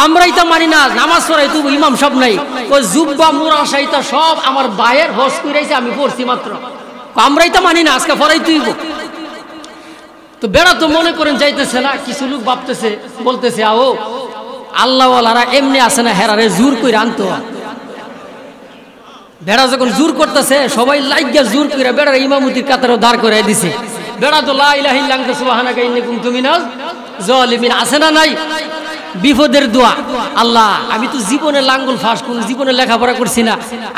আমরাই তো মানি না, নামাজ পড়াই তো ইমাম সব নাই, ওই জুব্বা মুরাশাইতা সব আমার ভাইয়ের হজ কইরাইছে, আমি পড়ছি মাত্র, আমরাই তো মানি না, আজকে পড়াই তুইব। তো বেড়া তো মনে করেন যাইতেছে না, কিছু লোক ভাবতেছে, বলতেছে আও আল্লাহওয়ালারা এমনি আসে না, হেরারে জোর করে আনতো। বেড়া যখন জোর করতেছে সবাই লাইগা জোর করে বেড়ার ইমামতির কাতারও দাঁড় করে দিছে। বেড়া তো লা ইলাহা ইল্লা আনতা সুবহানাকা ইন্নী কুনতু মিনাজ জালিমিন আছে না নাই? বিপদের দোয়া, আল্লাহ আমি তো জীবনে লাঙ্গল ফাঁস, কোন জীবনে লেখাপড়া করছি না,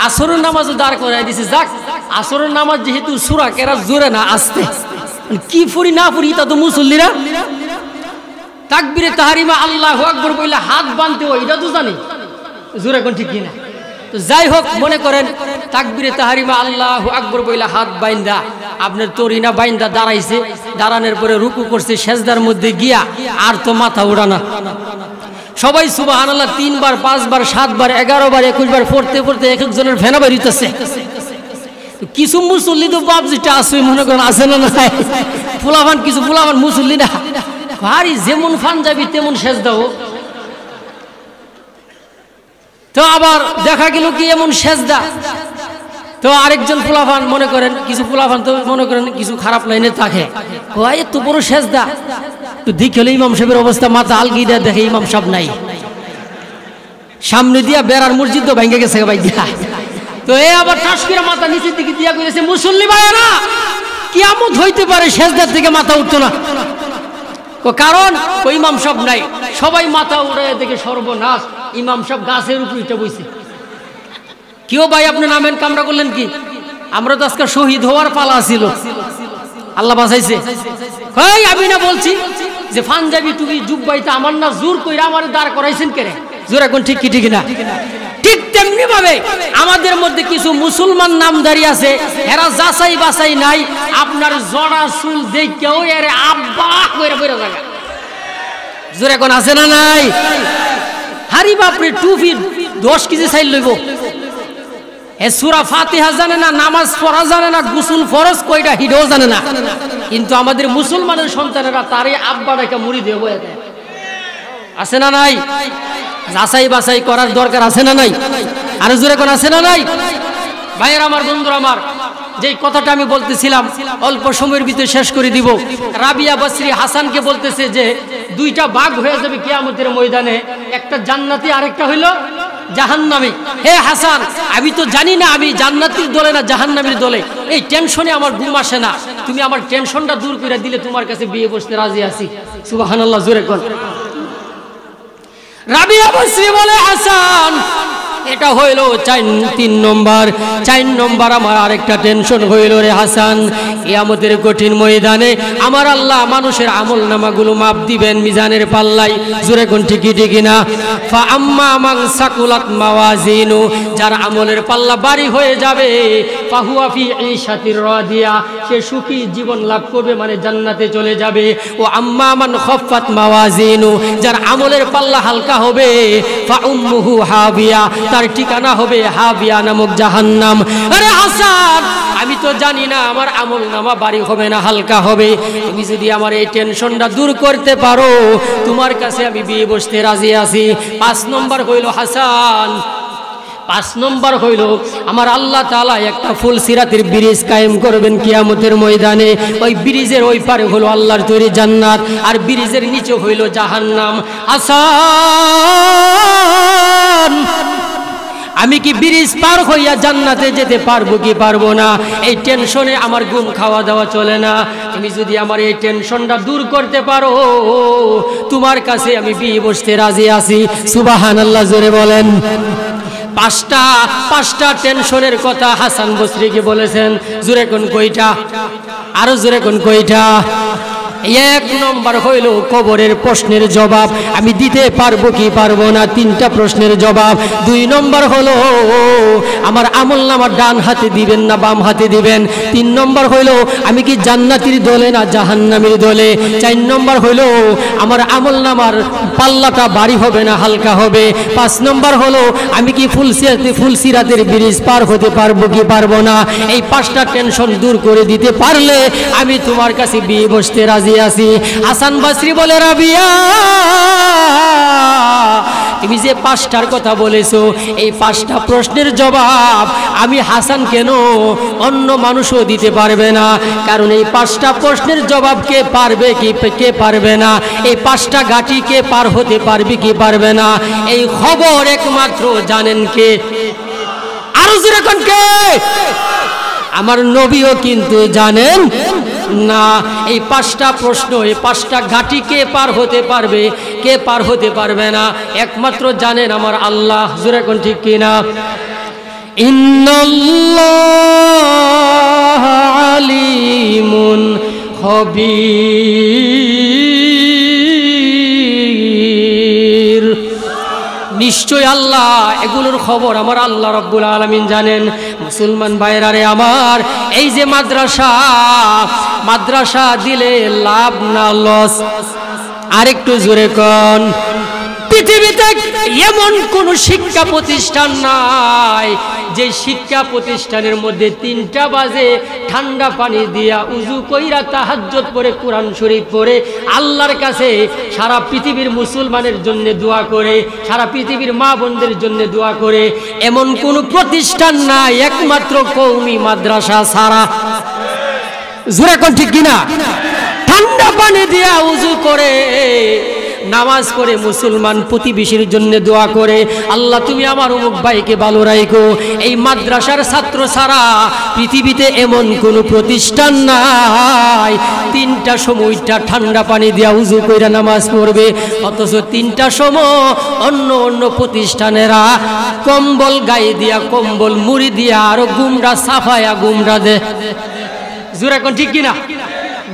আসরের নামাজও দাঁড় করাই দিছে। যাক, আসরের নামাজ যেহেতু সূরা কেরা জোরে না আসতে, কি পড়ি না পড়ি তা তো মুসল্লিরা তাকবীরে তাহরিমা আল্লাহু আকবার বলে হাত বাঁধতে হয়, এটা তো জানি। জোরে কোন ঠিক কিনা? তো যাই হোক, মনে করেন তাকবীরে তাহরিমা আল্লাহু আকবার বলে হাত বাইন্দা আপনার তরিনা বাইন্দা দাঁড়াইছে, দাঁড়ানোর পরে রুকু করছে, সেজদার মধ্যে গিয়া আর তো মাথা উড়ানা। সবাই সুবহানাল্লাহ 3 বার 5 বার 7 বার 11 বার 21 বার পড়তে পড়তে এক একজনের ফেনা বেরিতেছে। কিছু মুসল্লি তো বাপ যেটা আছে মনে করেন আছে না নাই, ফুলাফান কিছু ফুলাফান মুসল্লি না ভারী যেমন ফান যাবি তেমন সেজদাও। তো আবার দেখা গেল কি এমন সেজদা, তো আরেকজন ফুলাফান মনে করেন কিছু ফুলাফান তো মনে করেন কিছু খারাপ লাইনে থাকে, এত বড় সেজদা তো দেখে হলে ইমাম সাহেবের অবস্থা মাথা আলগি দেয়া দেখে ইমাম সাহেব নাই, সামনে দিয়া বেড়ার মসজিদ তো ভেঙে গেছে ভাই দিয়া। তো এ আবার ঠাস করে মাথা নিচের দিকে দিয়া করেছে, মুসল্লি ভাইয়েরা কিয়ামত হইতে পারে সেজদার থেকে মাথা উঠতো না, কারণ ওই ইমাম সাহেব নাই। সবাই মাথা উড়ে দেখে সর্বনাশ, ইমাম সাহেব গাছের উপর উঠে বইছে। কেউ ভাই আপনি নামেন, কামরা করলেন কি? আমরা তো আজকে শহীদ হওয়ার পালা ছিল, আল্লাহ বাঁচাইছে। আমি না বলছি যে পাঞ্জাবি টুপি জুব্বাইতে আমার না জোর কইরা আমার দাঁড় করাইছেন কেন, জোর এখন ঠিক কি ঠিক না? ঠিক তেমনি ভাবে আমাদের মধ্যে কিছু মুসলমান নামধারী আছে, এরা যাচাই বাছাই নাই, আপনার জড়া চুল দেখেও এর আব্বা কইরা কইরা জায়গা জোর এখন আছে না নাই? হারি বাপরে টুপি 10 কেজি চাইল লইব, এ সূরা ফাতিহা জানে না, নামাজ পড়া জানে না, গোসল ফরজ কয়টা হিডও জানে না, কিন্তু আমাদের মুসলমানের সন্তানেরা তারই আব্বা রেখে মুড়ি দিয়ে বয়ে দেয়। আছে না নাই? যাচাই বাছাই করার দরকার আছে না নাই? আর জোরে কোন আছে না নাই? ভাইয়ের আমার, বন্ধুরা আমার, যেই কথাটা আমি বলতেছিলাম অল্প সময়ের ভিতরে শেষ করে দিব। রাবিয়া বসরি হাসানকে বলতেছে যে 2টা ভাগ হয়ে যাবে কিয়ামতের ময়দানে, একটা জান্নাতি আরেকটা হইল জাহান্নামী। হে হাসান, আমি তো জানি না আমি জান্নাতীর দলে না জাহান্নামীর দলে, এই টেনশনে আমার ঘুম আসে না, তুমি আমার টেনশনটা দূর করে দিলে তোমার কাছে বিয়ে বসতে রাজি আছি। সুবহানাল্লাহ, জোরে কোন। রাবিয়া বসরি বলে, হাসান এটা হইল 3 নম্বর। 4 নম্বর আমার আরেকটা টেনশন হইল রে হাসান, কিয়ামতের কঠিন ময়দানে আমার আল্লাহ মানুষের আমল নামাগুলো মাপ দিবেন মিজানের পাল্লাই। জোরে কোন ঠিকই ঠিকই না? ফা আম্মা মান সাকুলাত মাওয়াজিনু, যার আমলের পাল্লা ভারী হয়ে যাবে, ফাহুয়া ফি ঈশাতির রাদিয়া, সে সুখী জীবন লাভ করবে, মানে জান্নাতে চলে যাবে। ও আম্মা মান খাফফাত মাওয়াজিনু, যার আমলের পাল্লা হালকা হবে, ফা উম্মুহু হাবিয়া, তার ঠিকানা হবে হাবিয়া নামক জাহান্নাম। আরে হাসান, আমি তো জানি না আমার আমল নামা ভারী হবে না হালকা হবে, তুমি যদি আমার এই টেনশনটা দূর করতে পারো তোমার কাছে আমি বিয়ে বসতে রাজি আছি। 5 নম্বর হইল হাসান, 5 নম্বর হইল আমার আল্লাহ তাআলা একটা ফুল সিরাতের ব্রিজ কায়েম করবেন কিয়ামতের ময়দানে। ওই ব্রিজের ওই পারে হলো আল্লাহর তৈরি জান্নাত, আর ব্রিজের নিচে হইল জাহান্নাম। হাসান, আমি কি ব্রিজ পার হইয়া জান্নাতে যেতে পারবো কি পারবো না, এই টেনশনে আমার ঘুম খাওয়া দাওয়া চলে না। তুমি যদি আমার এই টেনশনটা দূর করতে পারো তোমার কাছে আমি বিয়ে বসতে রাজি আছি। সুবহানাল্লাহ, জোরে বলেন। 5টা টেনশনের কথা হাসান বসরিকে বলেছেন। জোরে কোন কয়টা? আরো জোরে কোন কয়টা? 1 নম্বর হইল কবরের প্রশ্নের জবাব আমি দিতে পারবো কি পারবো না, 3টা প্রশ্নের জবাব। 2 নম্বর হলো আমার আমল নামা ডান হাতে দিবেন না বাম হাতে দিবেন। 3 নম্বর হইল আমি কি জান্নাতীর দলে না জাহান্নামীর দলে। 4 নম্বর হইল আমার আমল নামার পাল্লাটা ভারী হবে না হালকা হবে। 5 নম্বর হলো আমি কি ফুলসিরাতের ব্রিজ পার হতে পারবো কি পারবো না। এই 5টা টেনশন দূর করে দিতে পারলে আমি তোমার কাছে বিয়ে বসতে রাজি আছি। হাসান বসরি বলে, রাবিয়া তুমি যে 5টার কথা বলেছো এই 5টা প্রশ্নের জবাব আমি হাসান কেন অন্য মানুষও দিতে পারবে না, কারণ এই 5টা প্রশ্নের জবাব কে পারবে কি কে পারবে না, এই 5টা ঘাটি কে পার হতে পারবে কি পারবে না, এই খবর একমাত্র জানেন কে? আরো জোরে কোন কে? আমার নবীও কিন্তু জানেন না। এই 5টা প্রশ্ন, এই 5টা ঘাটি কে পার হতে পারবে কে পার হতে পারবে না একমাত্র জানেন আমার আল্লাহ। জোরে কোন ঠিক কিনা? ইন্নাল্লাহ আলিমুন খবীর, নিশ্চয় আল্লাহ এগুলোর খবর আমার আল্লাহ রাব্বুল আলামিন জানেন। মুসলমান ভাইরা রে আমার, এই যে মাদ্রাসা দিলে লাভ না লস? আরেকটু জোরে কোন। পৃথিবীতে এমন কোন শিক্ষা প্রতিষ্ঠান নাই যে শিক্ষা প্রতিষ্ঠানের মধ্যে 3টা বাজে ঠান্ডা পানি দিয়া উযু কইরা তাহাজ্জুদ পড়ে কোরআন শরীফ পড়ে আল্লাহর কাছে সারা পৃথিবীর মুসলমানের জন্য দোয়া করে, সারা পৃথিবীর মা বোনদের জন্য দোয়া করে, এমন কোন প্রতিষ্ঠান নাই একমাত্র কওমি মাদ্রাসা ছাড়া। জোরে কোন ঠিক কিনা? ঠান্ডা পানি দিয়া উযু করে নামাজ পড়ে মুসলমান প্রতিবেশীর জন্য দোয়া করে, আল্লাহ তুমি আমার অমুক ভাইকে ভালো রাখো। এই মাদ্রাসার ছাত্র ছাড়া পৃথিবীতে এমন কোনো প্রতিষ্ঠান নাই 3টা সময়টা ঠান্ডা পানি দিয়া উযু কইরা নামাজ পড়বে, অথচ 3টা সময় অন্য অন্য প্রতিষ্ঠানেরা কম্বল গায়ে দিয়া, কম্বল মুড়ি দিয়া আরো গুমরা সাফায়া গুমরা দে। জোরে কোন ঠিক কিনা?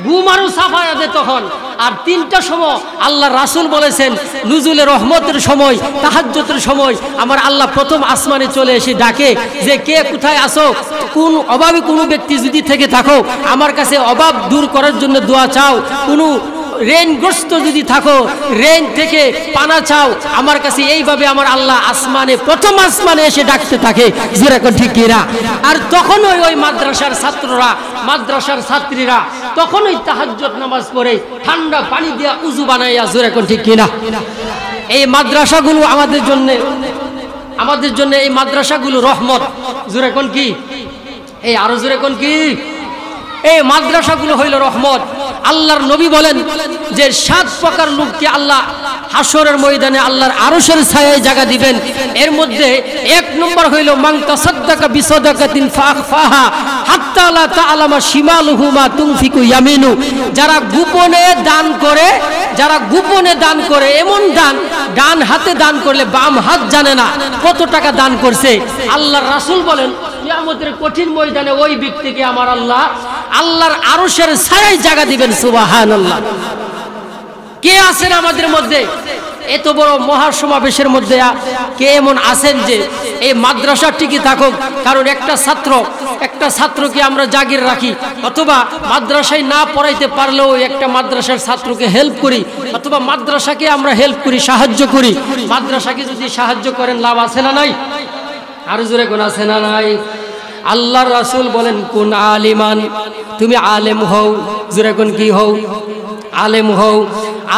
ঘুম আরো সাফায়া দে তখন। আর 3টা সময় আল্লাহ রাসূল বলেছেন নুজুলের রহমতের সময়, তাহাজ্জুদের সময় আমার আল্লাহ প্রথম আসমানে চলে এসে ডাকে যে কে কোথায় আসো, কোন অভাবে কোনো ব্যক্তি যদি থেকে থাকো আমার কাছে অভাব দূর করার জন্য দোয়া চাও, কোনো ঋণগ্রস্ত যদি থাকো ঋণ থেকে পানা চাও আমার কাছে, এইভাবে আমার আল্লাহ আসমানে প্রথম আসমানে এসে ডাকতে থাকে। জোরে কোন ঠিক কিনা? আর তখনই ওই মাদ্রাসার ছাত্ররা, মাদ্রাসার ছাত্রীরা তখনই তাহাজ্জুদ নামাজ পড়ে ঠান্ডা পানি দিয়া উযু বানাইয়া। জোরে কোন ঠিক কিনা? এই মাদ্রাসাগুলো আমাদের জন্য এই মাদ্রাসাগুলো রহমত। জোরে কোন কি? এই আরো জোরে কোন কি? এই মাদ্রাসাগুলো হইল রহমত। আল্লাহর নবী বলেন যে 7 প্রকার লোককে আল্লাহ হাসরের ময়দানে আল্লাহর আরশের ছায়ায় জায়গা দিবেন। এর মধ্যে 1 নম্বর হইল মান তাসাদদাকা বিসাদাকাতিন ফাখফাহা হাত্তা লা তা'লামা শিমালুহু মা তুনফিকু ইয়ামিনু। যারা গোপনে দান করে, যারা গোপনে দান করে, এমন দান ডান হাতে দান করলে বাম হাত জানে না কত টাকা দান করছে। আল্লাহর রাসূল বলেন কিয়ামতের কঠিন ময়দানে ওই ব্যক্তিকে আমার আল্লাহ আল্লাহর আরশের ছায়ায় জায়গা দিবেন। সুবহানাল্লাহ। কে আছেন আমাদের মধ্যে এত বড় মহাসমাবেশের মধ্যে কে এমন আছেন যে এই মাদ্রাসা টিকে থাকুক? কারণ একটা ছাত্রকে আমরা জাগির রাখি, অথবা মাদ্রাসায় না পড়াইতে পারলেও একটা মাদ্রাসার ছাত্রকে হেল্প করি, অথবা মাদ্রাসাকে আমরা হেল্প করি, সাহায্য করি। মাদ্রাসাকে যদি সাহায্য করেন লাভ আছে না নাই? আর জোরে কোন আছে না নাই? আল্লাহর রাসূল বলেন কোন আলিমান, তুমি আলেম হও। জোরে কোন কি হও? আলেম হও।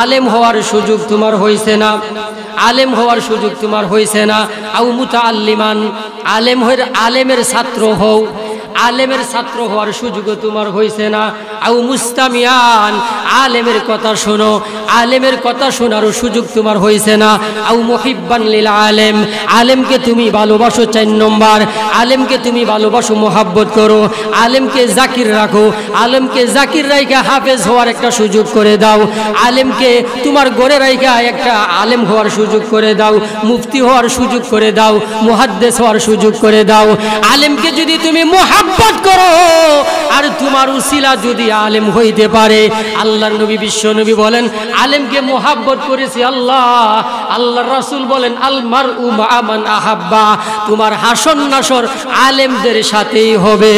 আলেম হওয়ার সুযোগ তোমার হইছে না, আলেম হওয়ার সুযোগ তোমার হইছে না। আও মুতাআল্লিমান, আলেমের ছাত্র হও, আলেমের ছাত্র হওয়ার সুযোগ তোমার হইছে না। আও মুস্তামিয়ান, আলেমের কথা শোনো, আলেমের কথা শোনারও সুযোগ তোমার হইছে না। আও মুহিব্বান লিল আলেম, আলেমকে তুমি ভালোবাসো। 4 নম্বর, আলেমকে তুমি ভালোবাসো, মোহাব্বত করো, আলেমকে জাকির রাখো, আলেমকে জাকির রাইখা হাফেজ হওয়ার একটা সুযোগ করে দাও, আলেমকে তোমার ঘরে রাইখা একটা আলেম হওয়ার সুযোগ করে দাও, মুফতি হওয়ার সুযোগ করে দাও, মুহাদ্দিস হওয়ার সুযোগ করে দাও। আলেমকে যদি তুমি মোহাব্বত করো আর তোমার উসিলা যদি আলেম হইতে পারে, আল্লাহর নবী বিশ্ব নবী বলেন আলেমকে মোহাব্বত করেছি আল্লাহ। আল্লাহর রাসূল বলেন আল মারউ মা মান আহাব্বা, তোমার হাসর নাসর আলেমদের সাথেই হবে।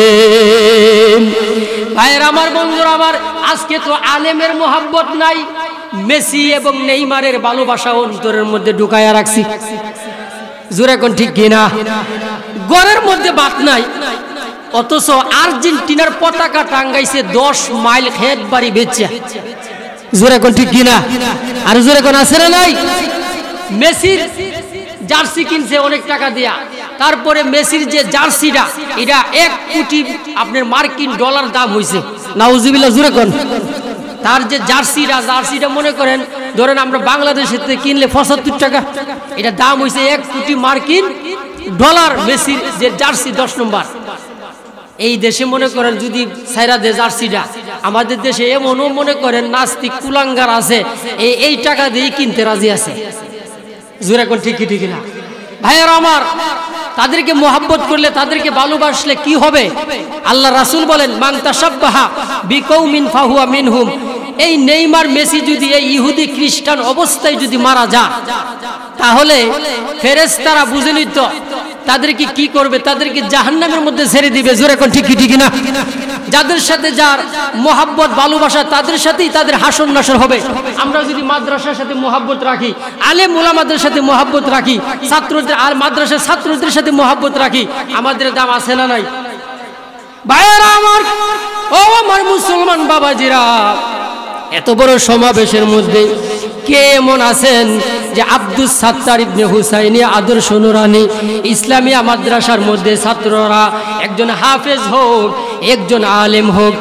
ভাইয়ের আমার, বন্ধুরা আমার, আজকে তো আলেমের মোহাব্বত নাই, মেসি এবং নেইমারের ভালোবাসা অন্তরের মধ্যে ঢুকায়া রাখছি। জোরে কোন ঠিক কিনা? ঘরের মধ্যে বাত নাই, অথচ আর্জেন্টিনার পতাকা টাঙ্গাইছে 10 মাইল খেত বাড়ি বেচা। জোরে কোন ঠিক কিনা? আর জোরে কোন আছে না নাই? মেসির জার্সি কিনছে অনেক টাকা দিয়া, তারপরে মেসির যে জার্সিটা এটা 1 কোটি আপনার মার্কিন ডলার দাম হইছে। নাউজুবিল্লাহ। জোরে কোন? তার যে জার্সিটা মনে করেন ধরেন আমরা বাংলাদেশে কিনলে 75 টাকা, এটা দাম হইছে 1 কোটি মার্কিন ডলার। মেসির যে জার্সি 10 নম্বর, এই দেশে মনে করেন যদি সাইরা দে জার্সিটা, আমাদের দেশে এমনও মনে করেন নাস্তিক কুলাঙ্গার আছে এই টাকা দিয়ে কিনতে রাজি আছে। জোরে কোন ঠিক না? ভাইয়েরা আমার, তাদেরকে মোহাব্বত করলে, তাদেরকে ভালোবাসলে কি হবে? আল্লাহ রাসূল বলেন মান তাশাব্বাহা বিকৌমিন ফাহুয়া মিনহুম। এই নেইমার মেসি যদি এই ইহুদি খ্রিস্টান অবস্থায় যদি মারা যায়, তাহলে ফেরেশতারা বুঝে নিত তাদেরকে কি করবে, তাদেরকে জাহান্নামের মধ্যে ছেড়ে দিবে। জোরে কোন ঠিক না? যাদের সাথে যার মোহাব্বত ভালোবাসা তাদের সাথেই তাদের হাসর নাসর হবে। আমরা যদি মাদ্রাসার সাথে মোহাব্বত রাখি, আলেম ওলামাদের সাথে মোহাব্বত রাখি, ছাত্রদের আর মাদ্রাসার ছাত্রদের সাথে মোহাব্বত রাখি, আমাদের দাম আছে না নাই? ভাইয়েরা আমার, ও আমার মুসলমান বাবাজিরা, এত বড় সমাবেশের মধ্যে কে এমন আছেন যে আব্দুস সাত্তার ইবনে হুসাইনি আদর্শ নুরানি ইসলামিয়া মাদ্রাসার মধ্যে ছাত্ররা একজন হাফেজ হোক, একজন আলেম হোক,